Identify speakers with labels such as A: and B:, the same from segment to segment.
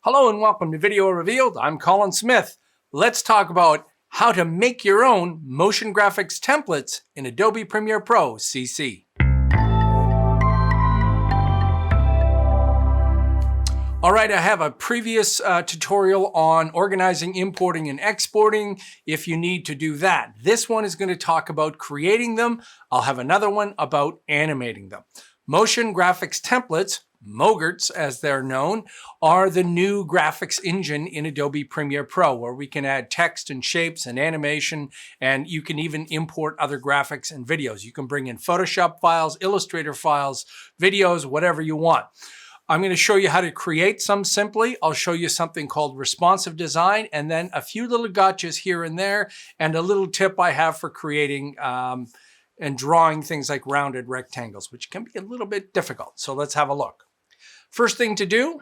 A: Hello and welcome to Video Revealed. I'm Colin Smith. Let's talk about how to make your own motion graphics templates in Adobe Premiere Pro CC. All right, I have a previous tutorial on organizing, importing, and exporting if you need to do that. This one is going to talk about creating them. I'll have another one about animating them. Motion graphics templates, Mogrts as they're known, are the new graphics engine in Adobe Premiere Pro, where we can add text and shapes and animation, and you can even import other graphics and videos. You can bring in Photoshop files, Illustrator files, videos, whatever you want. I'm going to show you how to create some simply. I'll show you something called responsive design, and then a few little gotchas here and there, and a little tip I have for creating and drawing things like rounded rectangles, which can be a little bit difficult. So let's have a look. First thing to do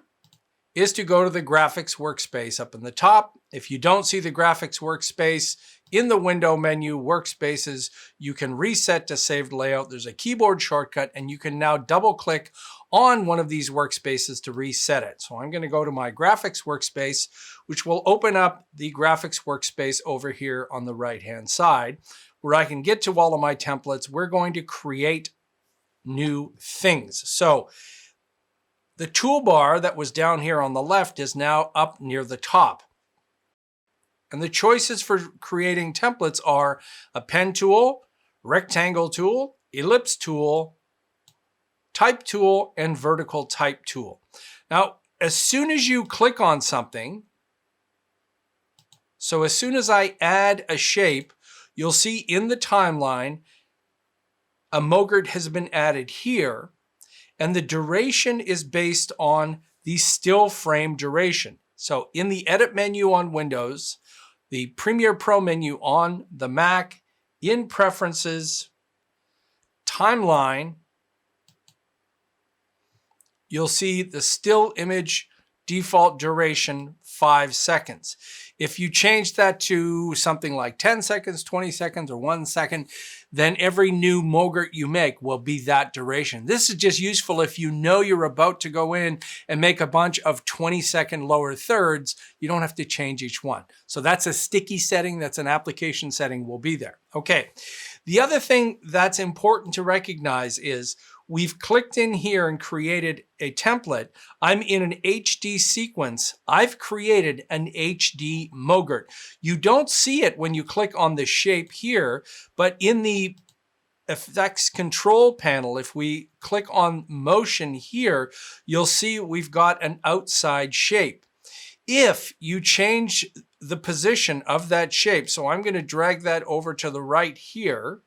A: is to go to the graphics workspace up in the top. If you don't see the graphics workspace, in the window menu, workspaces, you can reset to saved layout. There's a keyboard shortcut, and you can now double click on one of these workspaces to reset it. So I'm going to go to my graphics workspace, which will open up the graphics workspace over here on the right-hand side, where I can get to all of my templates. We're going to create new things. So the toolbar that was down here on the left is now up near the top. And the choices for creating templates are a pen tool, rectangle tool, ellipse tool, type tool, and vertical type tool. Now, as soon as you click on something, so as soon as I add a shape, you'll see in the timeline, a Mogrt has been added here, and the duration is based on the still frame duration. So in the edit menu on Windows, the Premiere Pro menu on the Mac, in preferences, timeline, you'll see the still image default duration 5 seconds. If you change that to something like 10 seconds, 20 seconds, or 1 second, then every new Mogrt you make will be that duration. This is just useful if you know you're about to go in and make a bunch of 20-second lower thirds. You don't have to change each one. So that's a sticky setting. That's an application setting will be there. Okay. The other thing that's important to recognize is we've clicked in here and created a template. I'm in an HD sequence. I've created an HD Mogrt. You don't see it when you click on the shape here, but in the effects control panel, if we click on motion here, you'll see we've got an outside shape. If you change the position of that shape, so I'm going to drag that over to the right here.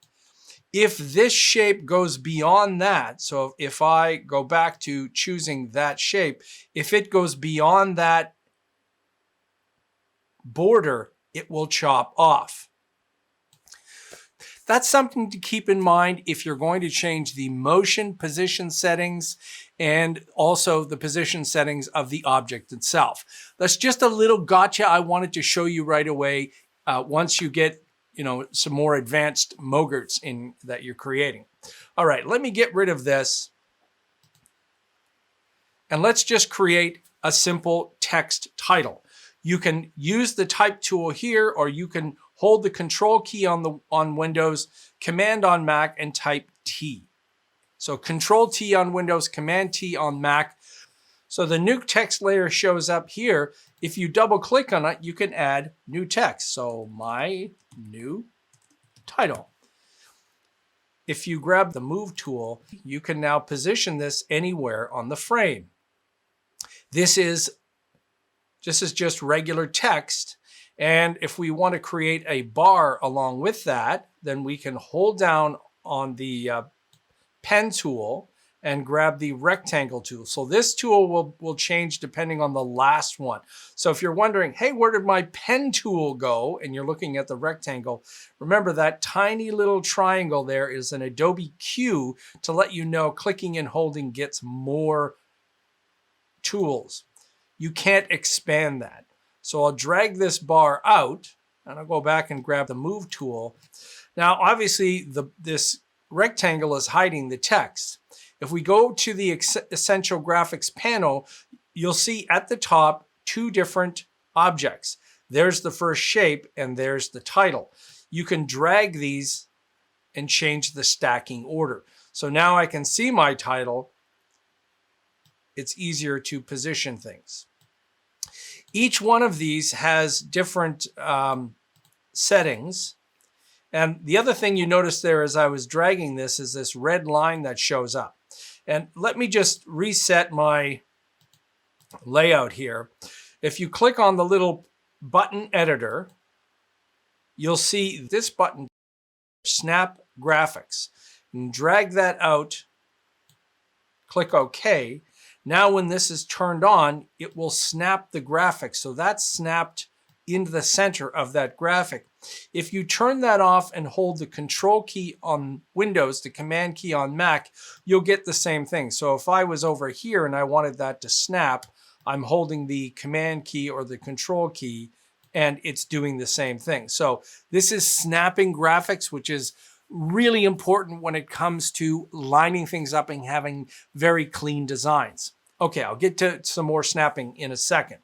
A: If this shape goes beyond that, so if I go back to choosing that shape, if it goes beyond that border, it will chop off. That's something to keep in mind if you're going to change the motion position settings and also the position settings of the object itself. That's just a little gotcha I wanted to show you right away once you get some more advanced Mogrts in that you're creating. All right, let me get rid of this. And let's just create a simple text title. You can use the type tool here, or you can hold the control key on Windows, command on Mac, and type T. So control T on Windows, command T on Mac. So the new text layer shows up here. If you double click on it, you can add new text. So my new title. If you grab the move tool, you can now position this anywhere on the frame. This is just regular text. And if we want to create a bar along with that, then we can hold down on the pen tool and grab the rectangle tool. So this tool will change depending on the last one. So if you're wondering, hey, where did my pen tool go? And you're looking at the rectangle, remember that tiny little triangle there is an Adobe cue to let you know clicking and holding gets more tools. You can't expand that. So I'll drag this bar out and I'll go back and grab the move tool. Now, obviously this rectangle is hiding the text. If we go to the Essential Graphics panel, you'll see at the top two different objects. There's the first shape and there's the title. You can drag these and change the stacking order. So now I can see my title. It's easier to position things. Each one of these has different settings. And the other thing you notice there as I was dragging this is this red line that shows up. And let me just reset my layout here. If you click on the little button editor, you'll see this button, Snap Graphics. And drag that out, click OK. Now when this is turned on, it will snap the graphic. So that's snapped into the center of that graphic. If you turn that off and hold the Control key on Windows, the Command key on Mac, you'll get the same thing. So if I was over here and I wanted that to snap, I'm holding the Command key or the Control key, and it's doing the same thing. So this is snapping graphics, which is really important when it comes to lining things up and having very clean designs. Okay, I'll get to some more snapping in a second.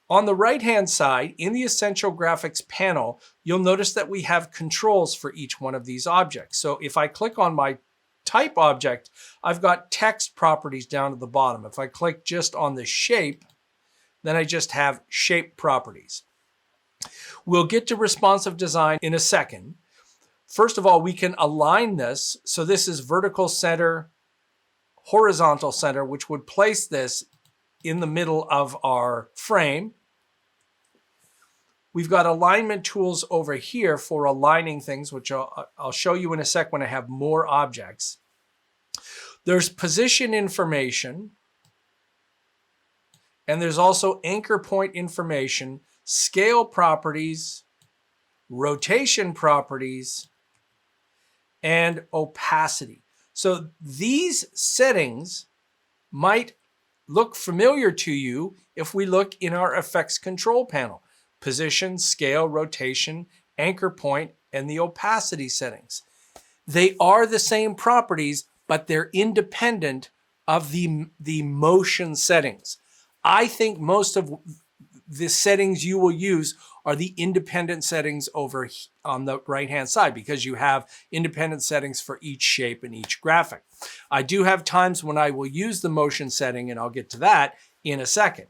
A: On the right-hand side, in the Essential Graphics panel, you'll notice that we have controls for each one of these objects. So if I click on my type object, I've got text properties down at the bottom. If I click just on the shape, then I just have shape properties. We'll get to responsive design in a second. First of all, we can align this. So this is vertical center, horizontal center, which would place this in the middle of our frame. We've got alignment tools over here for aligning things, which I'll show you in a sec when I have more objects. There's position information, and there's also anchor point information, scale properties, rotation properties, and opacity. So these settings might look familiar to you if we look in our effects control panel. Position, scale, rotation, anchor point, and the opacity settings. They are the same properties, but they're independent of the motion settings. I think most of the settings you will use are the independent settings over on the right-hand side, because you have independent settings for each shape and each graphic. I do have times when I will use the motion setting, and I'll get to that in a second.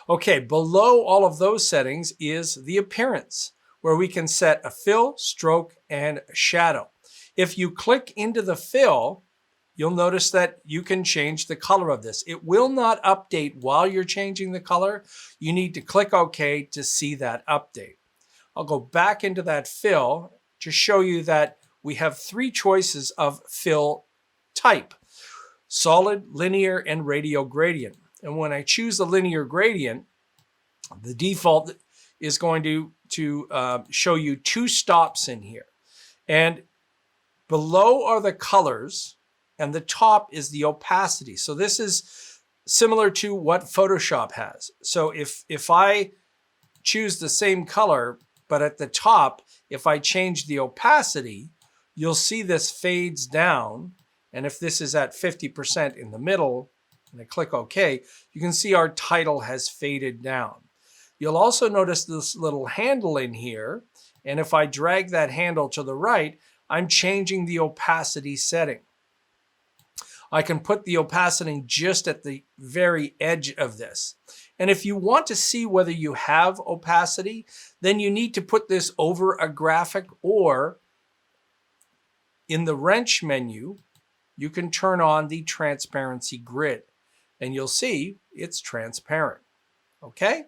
A: Okay, below all of those settings is the appearance, where we can set a fill, stroke, and shadow. If you click into the fill, you'll notice that you can change the color of this. It will not update while you're changing the color. You need to click OK to see that update. I'll go back into that fill to show you that we have three choices of fill type: solid, linear, and radial gradient. And when I choose the linear gradient, the default is going to show you two stops in here. And below are the colors, and the top is the opacity. So this is similar to what Photoshop has. So if I choose the same color, but at the top, if I change the opacity, you'll see this fades down. And if this is at 50% in the middle, and I click OK, you can see our title has faded down. You'll also notice this little handle in here. And if I drag that handle to the right, I'm changing the opacity setting. I can put the opacity just at the very edge of this. And if you want to see whether you have opacity, then you need to put this over a graphic, or in the wrench menu, you can turn on the transparency grid, and you'll see it's transparent. Okay?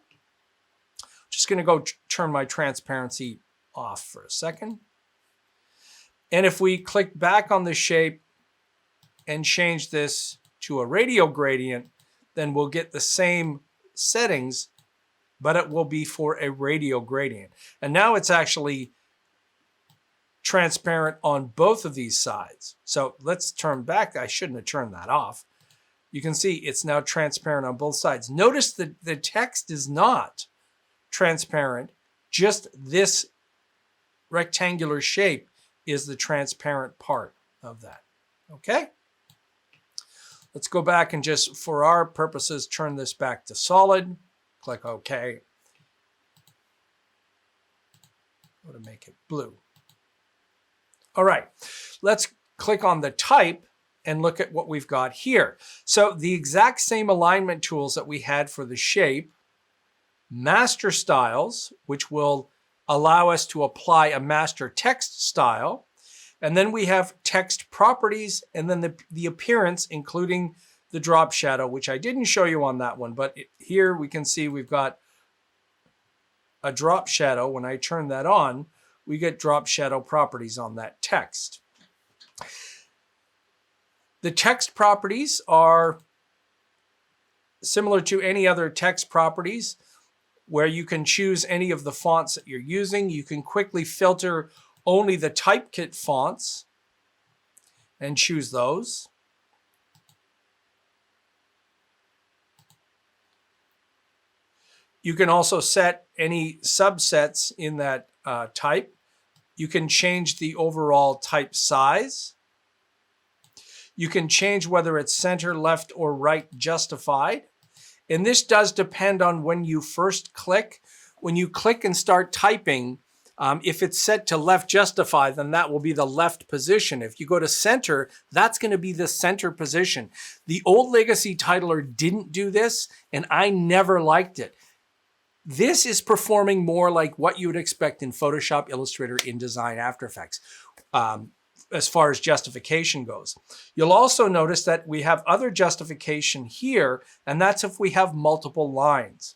A: Just going to go turn my transparency off for a second. And if we click back on the shape and change this to a radial gradient, then we'll get the same settings, but it will be for a radial gradient. And now it's actually transparent on both of these sides. So let's turn back. I shouldn't have turned that off. You can see it's now transparent on both sides. Notice that the text is not transparent. Just this rectangular shape is the transparent part of that. Okay? Let's go back and just, for our purposes, turn this back to solid. Click OK. I'm going to make it blue. All right, let's click on the type and look at what we've got here. So the exact same alignment tools that we had for the shape, master styles, which will allow us to apply a master text style. And then we have text properties, and then the appearance, including the drop shadow, which I didn't show you on that one, but here we can see we've got a drop shadow. When I turn that on, we get drop shadow properties on that text. The text properties are similar to any other text properties, where you can choose any of the fonts that you're using. You can quickly filter only the typekit fonts and choose those. You can also set any subsets in that type. You can change the overall type size. You can change whether it's center, left, or right justified. And this does depend on when you first click. When you click and start typing, if it's set to left justify, then that will be the left position. If you go to center, that's going to be the center position. The old legacy titler didn't do this, and I never liked it. This is performing more like what you would expect in Photoshop, Illustrator, InDesign, After Effects, as far as justification goes. You'll also notice that we have other justification here, and that's if we have multiple lines.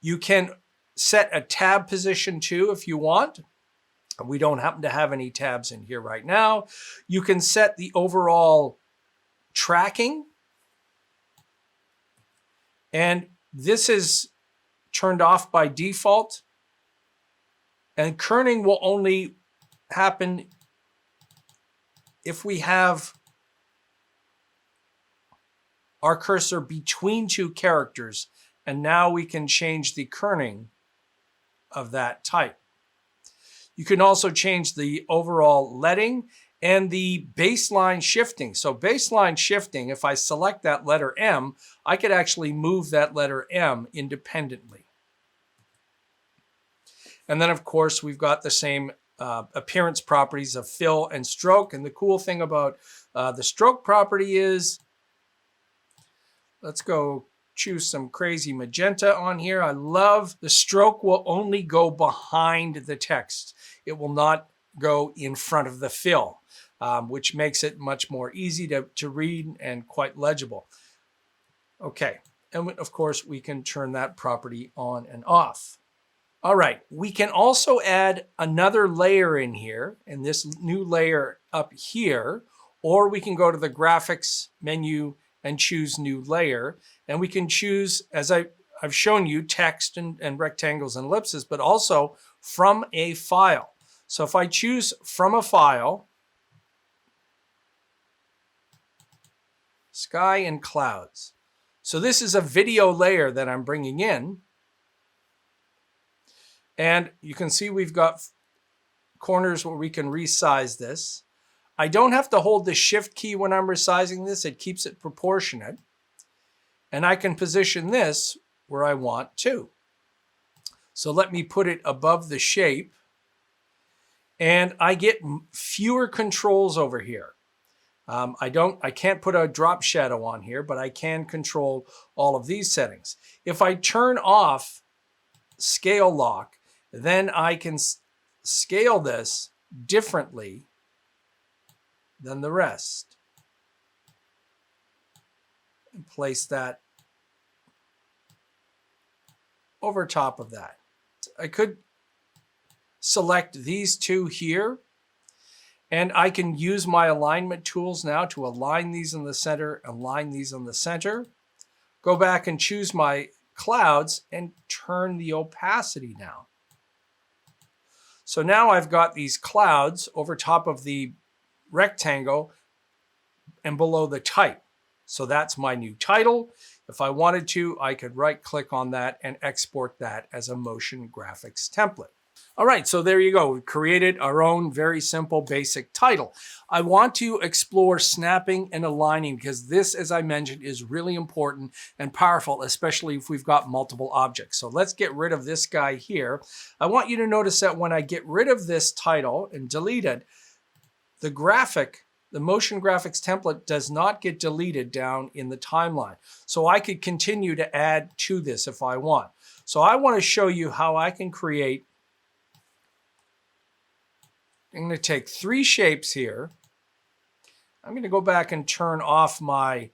A: You can set a tab position too if you want. We don't happen to have any tabs in here right now. You can set the overall tracking, and this is turned off by default, and kerning will only happen if we have our cursor between two characters, and now we can change the kerning of that type. You can also change the overall leading and the baseline shifting. So baseline shifting, if I select that letter M, I could actually move that letter M independently. And then, of course, we've got the same appearance properties of fill and stroke. And the cool thing about the stroke property is, let's go choose some crazy magenta on here. I love the stroke will only go behind the text. It will not go in front of the fill, which makes it much more easy to read and quite legible. Okay, and of course, we can turn that property on and off. All right, we can also add another layer in here, and this new layer up here, or we can go to the graphics menu and choose new layer. And we can choose, as I've shown you, text and rectangles and ellipses, but also from a file. So if I choose from a file, sky and clouds. So this is a video layer that I'm bringing in. And you can see we've got corners where we can resize this. I don't have to hold the shift key when I'm resizing this. It keeps it proportionate. And I can position this where I want to. So let me put it above the shape. And I get fewer controls over here. I can't put a drop shadow on here, but I can control all of these settings. If I turn off scale lock, then I can scale this differently than the rest. And place that over top of that. I could select these two here, and I can use my alignment tools now to align these in the center, align these in the center. Go back and choose my clouds and turn the opacity down. So now I've got these clouds over top of the rectangle and below the type. So that's my new title. If I wanted to, I could right click on that and export that as a motion graphics template. All right, so there you go. We've created our own very simple basic title. I want to explore snapping and aligning because this, as I mentioned, is really important and powerful, especially if we've got multiple objects. So let's get rid of this guy here. I want you to notice that when I get rid of this title and delete it, the graphic, the motion graphics template does not get deleted down in the timeline. So I could continue to add to this if I want. So I want to show you how I can create. I'm going to take 3 shapes here. I'm going to go back and turn off my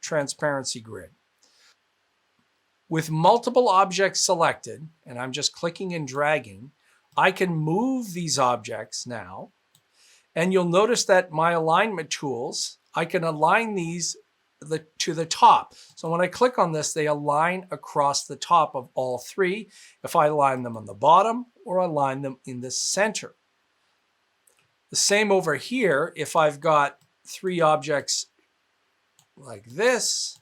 A: transparency grid. With multiple objects selected, and I'm just clicking and dragging, I can move these objects now. And you'll notice that my alignment tools, I can align these to the top. So when I click on this, they align across the top of all 3. If I align them on the bottom or align them in the center. The same over here, if I've got 3 objects like this,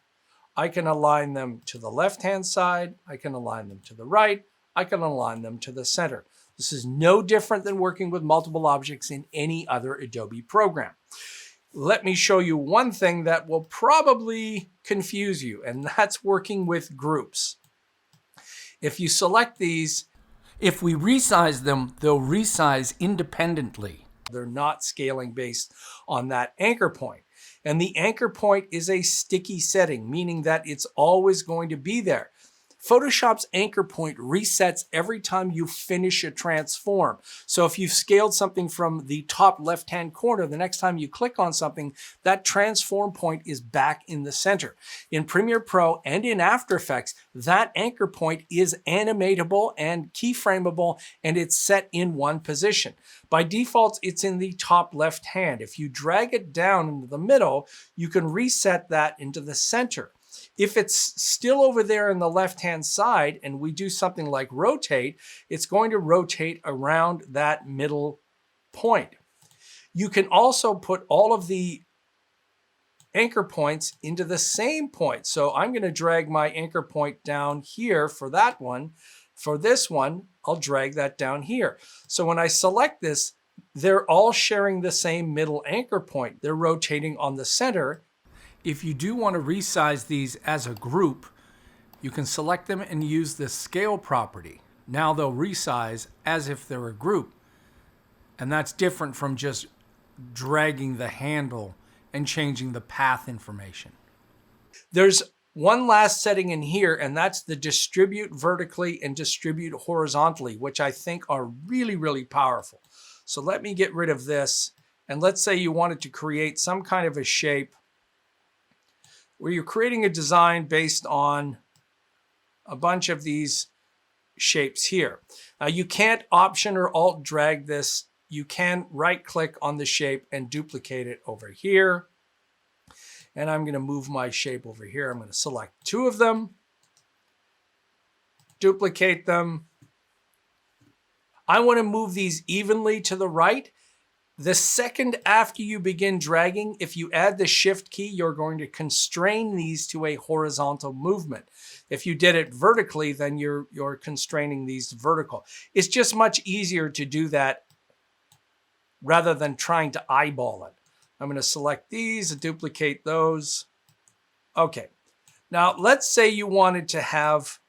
A: I can align them to the left-hand side, I can align them to the right, I can align them to the center. This is no different than working with multiple objects in any other Adobe program. Let me show you one thing that will probably confuse you, and that's working with groups. If you select these, if we resize them, they'll resize independently. They're not scaling based on that anchor point. And the anchor point is a sticky setting, meaning that it's always going to be there. Photoshop's anchor point resets every time you finish a transform. So if you've scaled something from the top left-hand corner, the next time you click on something, that transform point is back in the center. In Premiere Pro and in After Effects, that anchor point is animatable and keyframeable, and it's set in one position. By default, it's in the top left hand. If you drag it down into the middle, you can reset that into the center. If it's still over there in the left-hand side and we do something like rotate, it's going to rotate around that middle point. You can also put all of the anchor points into the same point. So I'm going to drag my anchor point down here for that one. For this one, I'll drag that down here. So when I select this, they're all sharing the same middle anchor point. They're rotating on the center. If you do want to resize these as a group, you can select them and use the scale property. Now they'll resize as if they're a group. And that's different from just dragging the handle and changing the path information. There's one last setting in here, and that's the distribute vertically and distribute horizontally, which I think are really, really powerful. So let me get rid of this. And let's say you wanted to create some kind of a shape where you're creating a design based on a bunch of these shapes here. You can't Option or Alt drag this. You can right-click on the shape and duplicate it over here. And I'm going to move my shape over here. I'm going to select 2 of them, duplicate them. I want to move these evenly to the right. The second after you begin dragging, if you add the Shift key, you're going to constrain these to a horizontal movement. If you did it vertically, then you're constraining these to vertical. It's just much easier to do that rather than trying to eyeball it. I'm going to select these and duplicate those. Okay. Now, let's say you wanted to have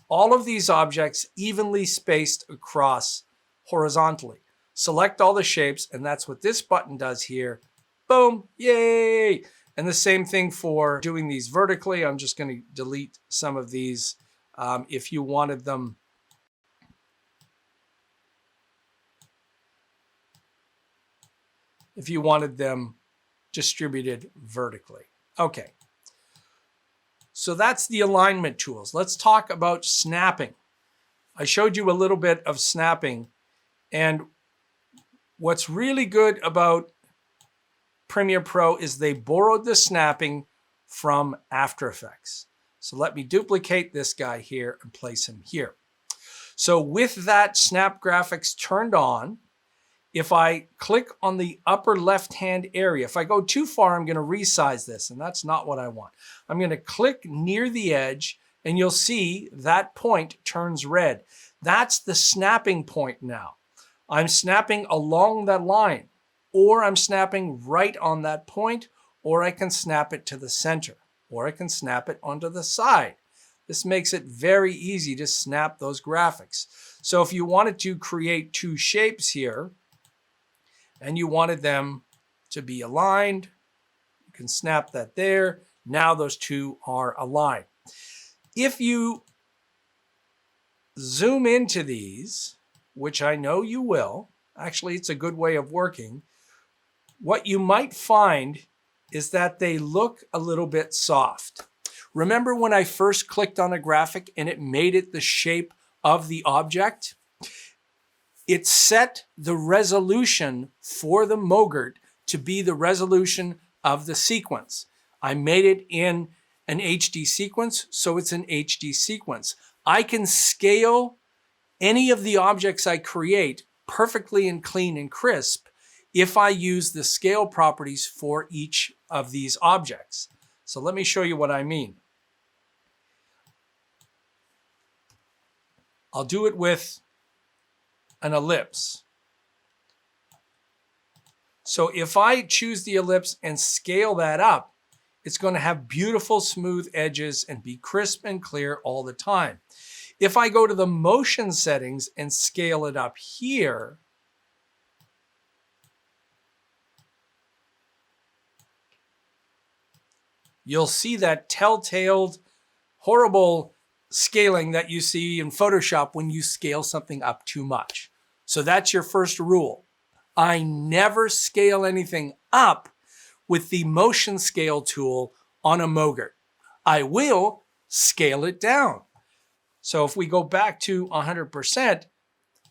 A: all of these objects evenly spaced across horizontally. Select all the shapes, and that's what this button does here. Boom, yay! And the same thing for doing these vertically. I'm just going to delete some of these if you wanted them. If you wanted them distributed vertically. Okay. So that's the alignment tools. Let's talk about snapping. I showed you a little bit of snapping, and what's really good about Premiere Pro is they borrowed the snapping from After Effects. So let me duplicate this guy here and place him here. So with that snap graphics turned on, if I click on the upper left-hand area, if I go too far, I'm going to resize this, and that's not what I want. I'm going to click near the edge, and you'll see that point turns red. That's the snapping point now. I'm snapping along that line, or I'm snapping right on that point, or I can snap it to the center, or I can snap it onto the side. This makes it very easy to snap those graphics. So if you wanted to create two shapes here, and you wanted them to be aligned, you can snap that there. Now those two are aligned. If you zoom into these, which I know you will, actually it's a good way of working, what you might find is that they look a little bit soft. Remember when I first clicked on a graphic and it made it the shape of the object? It set the resolution for the Mogrt to be the resolution of the sequence. I made it in an HD sequence, so it's an HD sequence. I can scale any of the objects I create perfectly and clean and crisp if I use the scale properties for each of these objects. So let me show you what I mean. I'll do it with an ellipse. So if I choose the ellipse and scale that up, it's going to have beautiful smooth edges and be crisp and clear all the time. If I go to the motion settings and scale it up here, you'll see that telltale, horrible scaling that you see in Photoshop when you scale something up too much. So that's your first rule. I never scale anything up with the motion scale tool on a Mogrt. I will scale it down. So if we go back to 100%,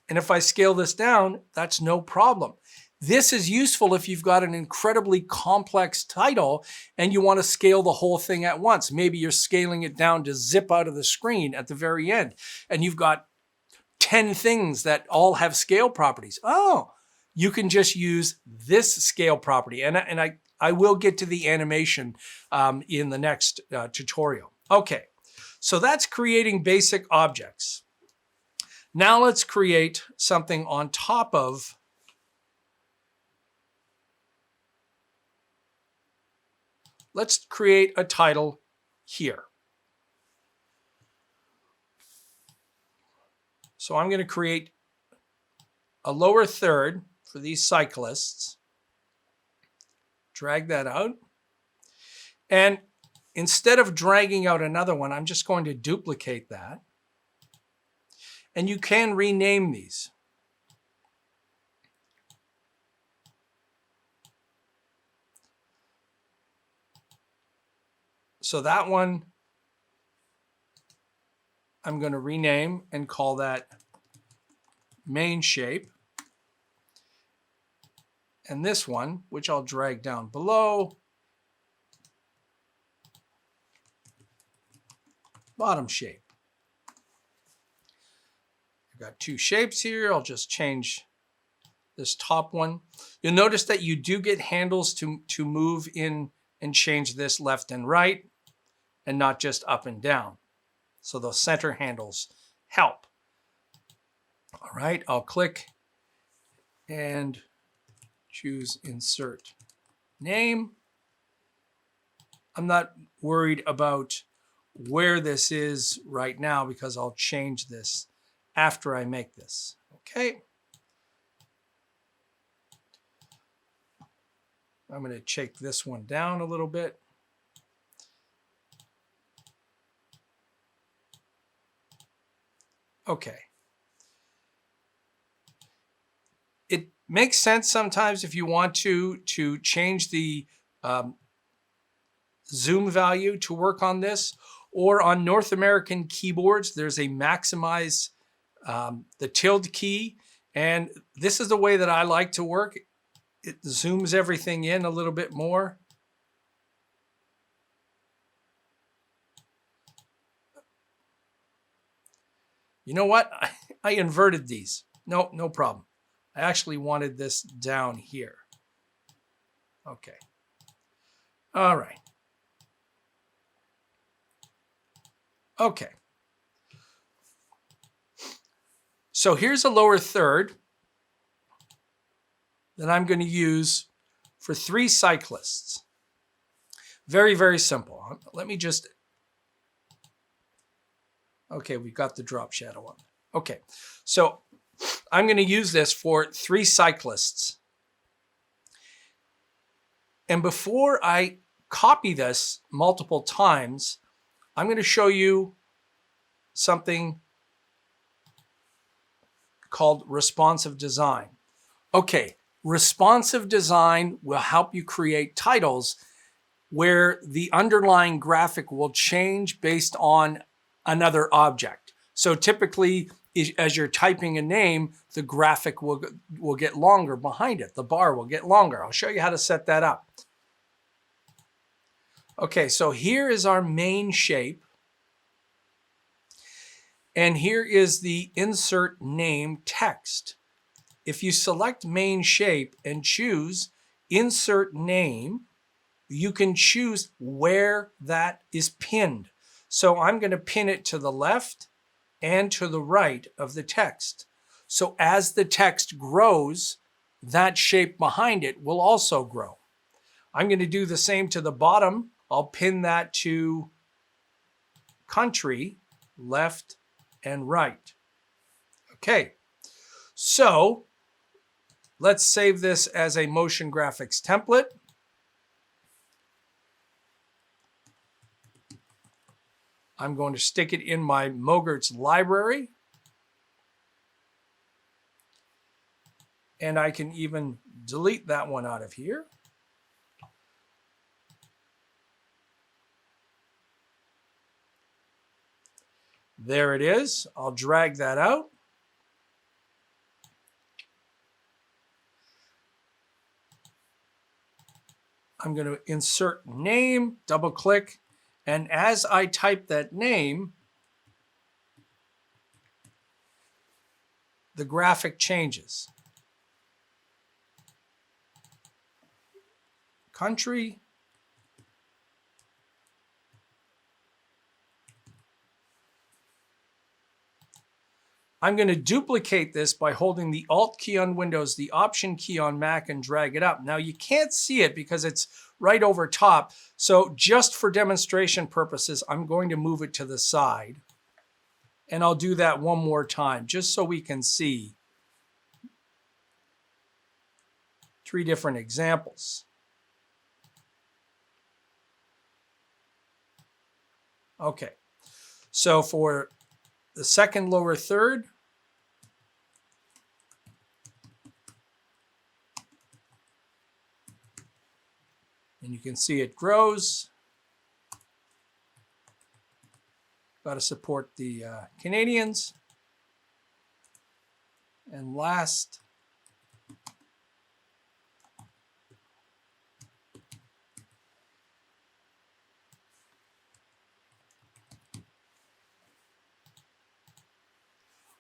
A: and if I scale this down, that's no problem. This is useful if you've got an incredibly complex title and you want to scale the whole thing at once. Maybe you're scaling it down to zip out of the screen at the very end, and you've got 10 things that all have scale properties. Oh, you can just use this scale property. And I will get to the animation in the next tutorial. Okay, so that's creating basic objects. Now let's create something on top of let's create a title here. So I'm going to create a lower third for these cyclists. Drag that out. And instead of dragging out another one, I'm just going to duplicate that. And you can rename these. So that one, I'm going to rename and call that main shape. And this one, which I'll drag down below, bottom shape. I've got two shapes here. I'll just change this top one. You'll notice that you do get handles to move in and change this left and right, and not just up and down. So those center handles help. All right, I'll click and choose Insert Name. I'm not worried about where this is right now because I'll change this after I make this. Okay. I'm going to take this one down a little bit. Okay. It makes sense sometimes if you want to change the zoom value to work on this, or on North American keyboards, there's a maximize the tilde key. And this is the way that I like to work. It zooms everything in a little bit more. You know what? I inverted these. No problem. I actually wanted this down here. Okay. All right. Okay. So here's a lower third that I'm going to use for 3 cyclists. Very, very simple. Let me just, okay, we've got the drop shadow on. Okay, so I'm going to use this for 3 cyclists. And before I copy this multiple times, I'm going to show you something called responsive design. Okay, responsive design will help you create titles where the underlying graphic will change based on another object. So typically, as you're typing a name, the graphic will get longer behind it. The bar will get longer. I'll show you how to set that up. Okay, so here is our main shape. And here is the insert name text. If you select main shape and choose insert name, you can choose where that is pinned. So I'm going to pin it to the left and to the right of the text. So as the text grows, that shape behind it will also grow. I'm going to do the same to the bottom. I'll pin that to country, left and right. Okay, so let's save this as a motion graphics template. I'm going to stick it in my Mogrts library. And I can even delete that one out of here. There it is. I'll drag that out. I'm going to insert name, double click, and as I type that name, the graphic changes. Country. I'm going to duplicate this by holding the Alt key on Windows, the Option key on Mac, and drag it up. Now you can't see it because it's right over top. So just for demonstration purposes, I'm going to move it to the side. And I'll do that one more time, just so we can see 3 different examples. Okay, so for the second lower third, and you can see it grows. Got to support the Canadians. And last,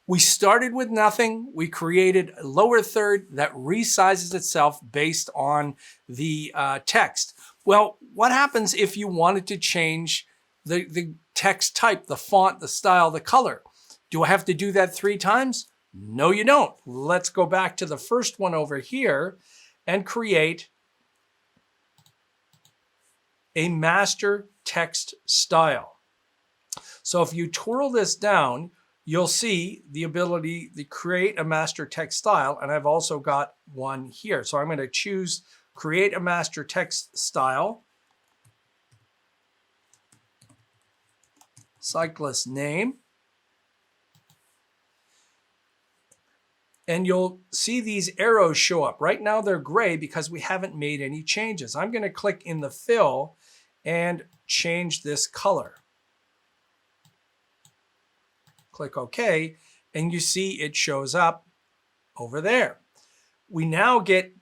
A: we started with nothing. We created a lower third that resizes itself based on the text. Well, what happens if you wanted to change the text type, the font, the style, the color? Do I have to do that 3 times? No, you don't. Let's go back to the first one over here and create a master text style. So if you twirl this down, you'll see the ability to create a master text style, and I've also got one here. So I'm going to choose create a master text style, cyclist name, and you'll see these arrows show up. Right now they're gray because we haven't made any changes. I'm going to click in the fill and change this color. Click OK, and you see it shows up over there. We now get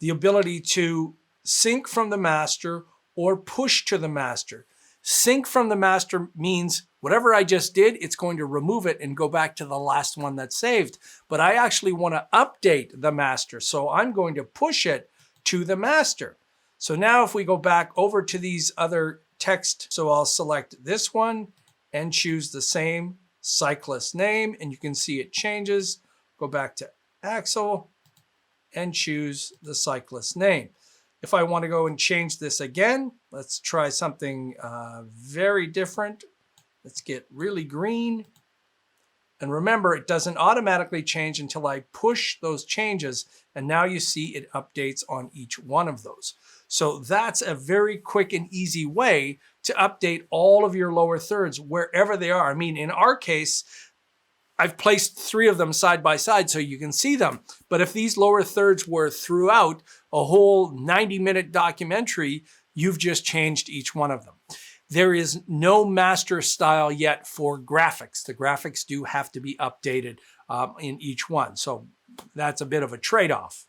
A: the ability to sync from the master or push to the master. Sync from the master means whatever I just did, it's going to remove it and go back to the last one that's saved. But I actually want to update the master, so I'm going to push it to the master. So now if we go back over to these other text, so I'll select this one and choose the same cyclist name, and you can see it changes. Go back to Axle and choose the cyclist name. If I want to go and change this again, let's try something very different. Let's get really green. And remember, it doesn't automatically change until I push those changes. And now you see it updates on each one of those. So that's a very quick and easy way to update all of your lower thirds wherever they are. I mean, in our case, I've placed 3 of them side by side so you can see them. But if these lower thirds were throughout a whole 90-minute documentary, you've just changed each one of them. There is no master style yet for graphics. The graphics do have to be updated in each one. So that's a bit of a trade-off.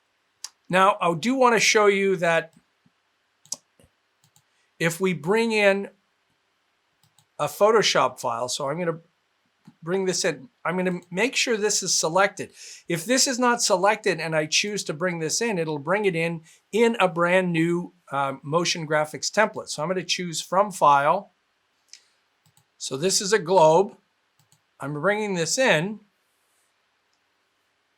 A: Now, I do want to show you that if we bring in a Photoshop file, so I'm going to bring this in. I'm going to make sure this is selected. If this is not selected and I choose to bring this in, it'll bring it in a brand new motion graphics template. So I'm going to choose from file. So this is a globe. I'm bringing this in,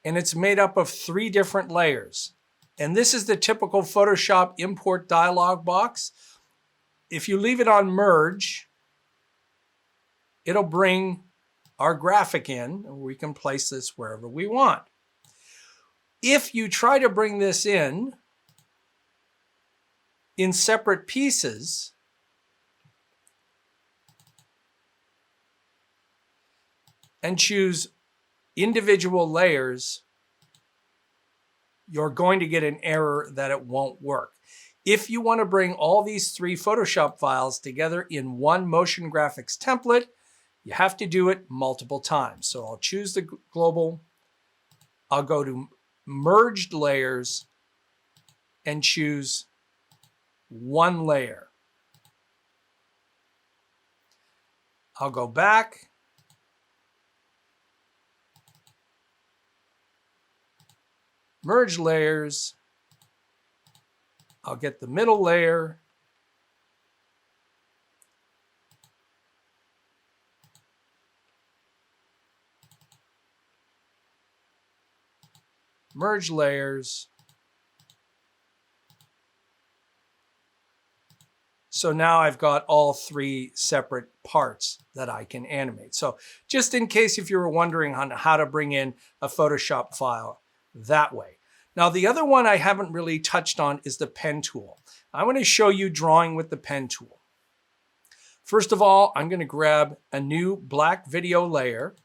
A: and it's made up of 3 different layers. And this is the typical Photoshop import dialog box. If you leave it on merge, it'll bring our graphic in, and we can place this wherever we want. If you try to bring this in separate pieces, and choose individual layers, you're going to get an error that it won't work. If you want to bring all these 3 Photoshop files together in one motion graphics template, you have to do it multiple times. So I'll choose the global, I'll go to merged layers and choose 1 layer. I'll go back, merge layers, I'll get the middle layer, merge layers. So now I've got all 3 separate parts that I can animate. So just in case if you were wondering on how to bring in a Photoshop file that way. Now the other one I haven't really touched on is the pen tool. I want to show you drawing with the pen tool. First of all, I'm going to grab a new black video layer.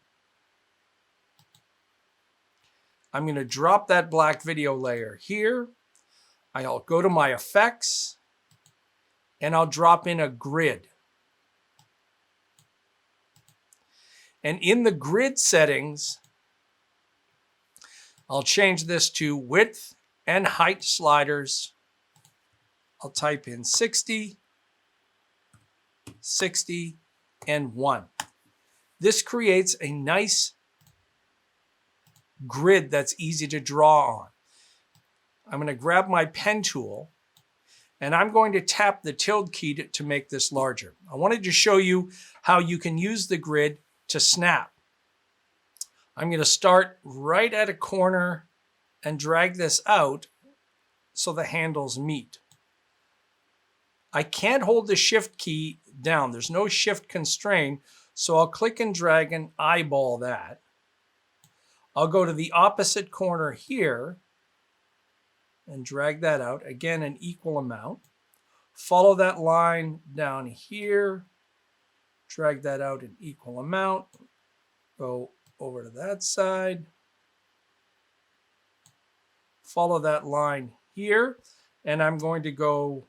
A: I'm going to drop that black video layer here. I'll go to my effects and I'll drop in a grid. And in the grid settings, I'll change this to width and height sliders. I'll type in 60, 60, and 1. This creates a nice grid that's easy to draw on. I'm going to grab my pen tool and I'm going to tap the tilde key to make this larger. I wanted to show you how you can use the grid to snap. I'm going to start right at a corner and drag this out so the handles meet. I can't hold the shift key down. There's no shift constraint, so I'll click and drag and eyeball that. I'll go to the opposite corner here and drag that out, again an equal amount. Follow that line down here, drag that out an equal amount, go over to that side, follow that line here, and I'm going to go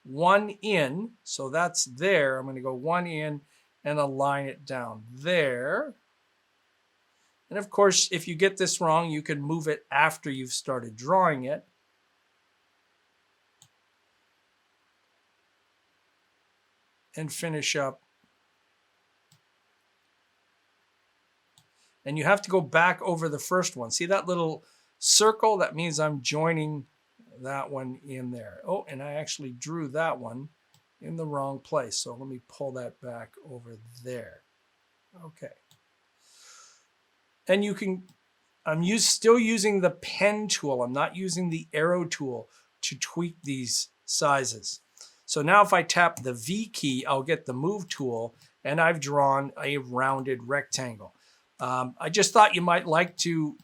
A: 1 in, so that's there. I'm going to go 1 in and align it down there. And of course, if you get this wrong, you can move it after you've started drawing it. And finish up. And you have to go back over the first one. See that little circle? That means I'm joining that one in there. Oh, and I actually drew that one in the wrong place. So let me pull that back over there. Okay. And you can, still using the pen tool. I'm not using the arrow tool to tweak these sizes. So now if I tap the V key, I'll get the move tool, and I've drawn a rounded rectangle. I just thought you might like to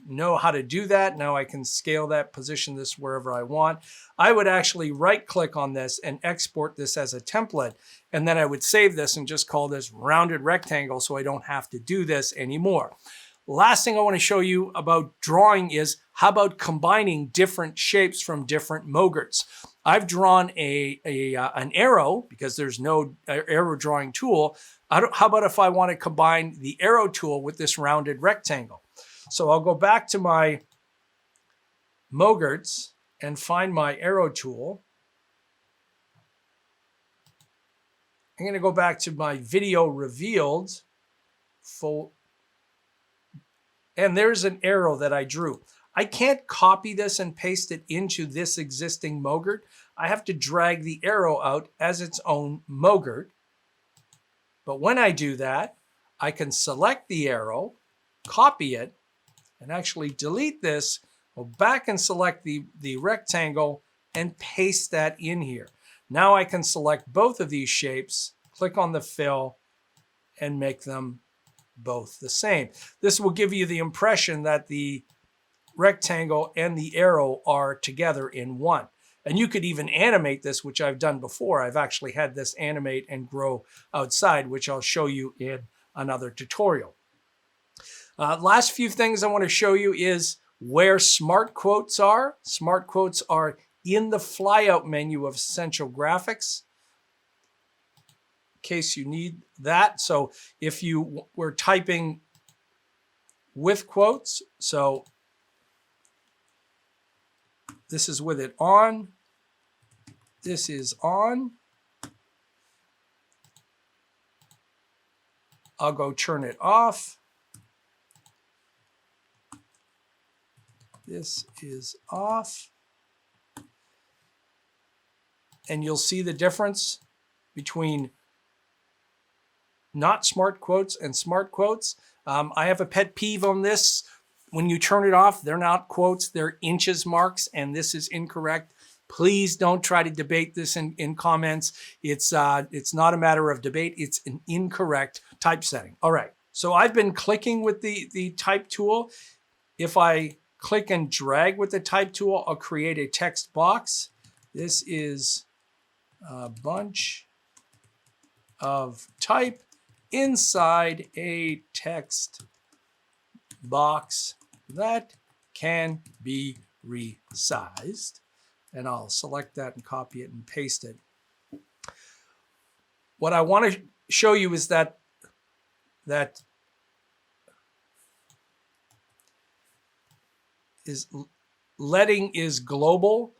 A: know how to do that. Now I can scale that, position this wherever I want. I would actually right click on this and export this as a template. And then I would save this and just call this rounded rectangle so I don't have to do this anymore. Last thing I want to show you about drawing is how about combining different shapes from different Mogrts. I've drawn an arrow because there's no arrow drawing tool. How about if I want to combine the arrow tool with this rounded rectangle? So I'll go back to my Mogrts and find my arrow tool. I'm going to go back to my VideoRevealed full. And there's an arrow that I drew. I can't copy this and paste it into this existing Mogrt. I have to drag the arrow out as its own Mogrt. But when I do that, I can select the arrow, copy it, and actually delete this, go back and select the rectangle and paste that in here. Now I can select both of these shapes, click on the fill, and make them both the same. This will give you the impression that the rectangle and the arrow are together in one. And you could even animate this, which I've done before. I've actually had this animate and grow outside, which I'll show you in another tutorial. Last few things I want to show you is where smart quotes are. Smart quotes are in the flyout menu of Essential Graphics, in case you need that. So if you were typing with quotes, so this is with it on, this is on. I'll go turn it off. This is off. And you'll see the difference between not smart quotes and smart quotes. I have a pet peeve on this. When you turn it off, they're not quotes, they're inches marks, and this is incorrect. Please don't try to debate this in comments. It's not a matter of debate, it's an incorrect typesetting. All right, so I've been clicking with the type tool. If I click and drag with the type tool, I'll create a text box. This is a bunch of type inside a text box that can be resized. And I'll select that and copy it and paste it. What I want to show you is that leading is global.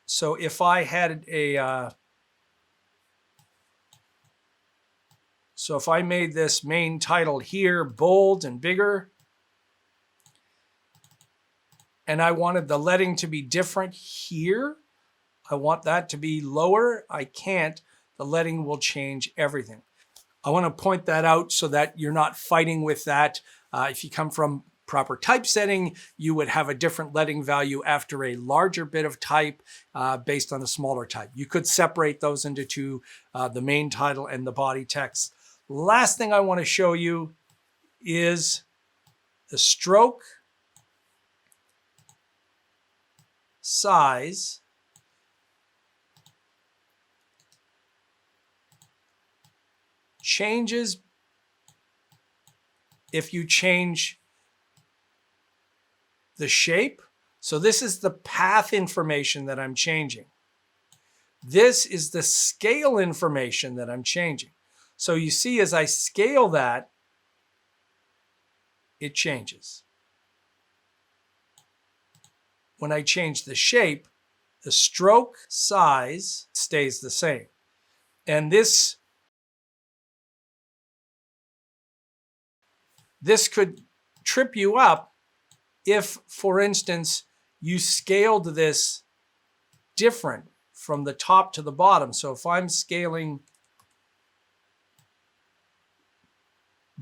A: So if I had so if I made this main title here bold and bigger, and I wanted the leading to be different here, I want that to be lower, I can't. The leading will change everything. I want to point that out so that you're not fighting with that. If you come from proper typesetting, you would have a different leading value after a larger bit of type based on a smaller type. You could separate those into two, the main title and the body text. Last thing I want to show you is the stroke size changes if you change the shape. So this is the path information that I'm changing. This is the scale information that I'm changing. So you see, as I scale that, it changes. When I change the shape, the stroke size stays the same. And this could trip you up if, for instance, you scaled this different from the top to the bottom. So if I'm scaling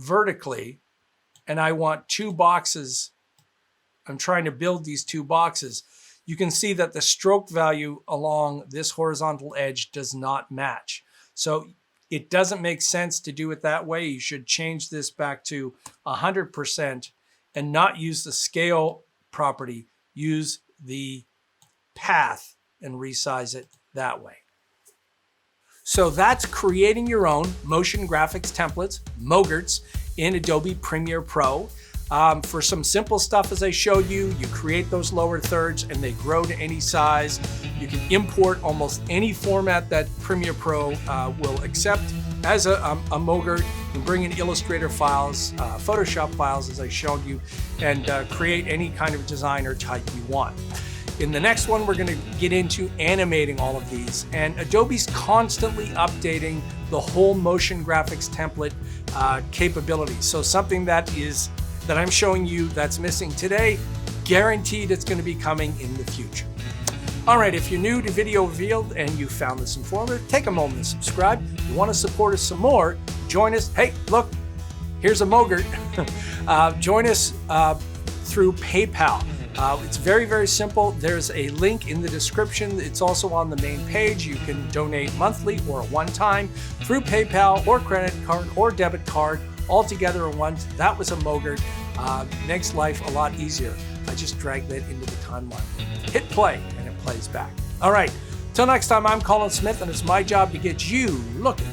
A: vertically and I want 2 boxes, I'm trying to build these 2 boxes, you can see that the stroke value along this horizontal edge does not match. So it doesn't make sense to do it that way. You should change this back to 100% and not use the scale property. Use the path and resize it that way. So that's creating your own motion graphics templates, Mogrts, in Adobe Premiere Pro. For some simple stuff, as I showed you, you create those lower thirds and they grow to any size. You can import almost any format that Premiere Pro will accept as a Mogrt. You can bring in Illustrator files, Photoshop files, as I showed you, and create any kind of design or type you want. In the next one, we're going to get into animating all of these, and Adobe's constantly updating the whole motion graphics template capability. So something that I'm showing you that's missing today, guaranteed it's going to be coming in the future. All right, if you're new to Video Revealed and you found this informative, take a moment to subscribe. If you want to support us some more, join us. Hey, look, here's a Mogrt. Join us through PayPal. It's very, very simple. There's a link in the description. It's also on the main page. You can donate monthly or one-time through PayPal or credit card or debit card, all together at once. That was a Mogrt. Makes life a lot easier. I just dragged that into the timeline. Hit play and it plays back. All right, till next time, I'm Colin Smith and it's my job to get you looking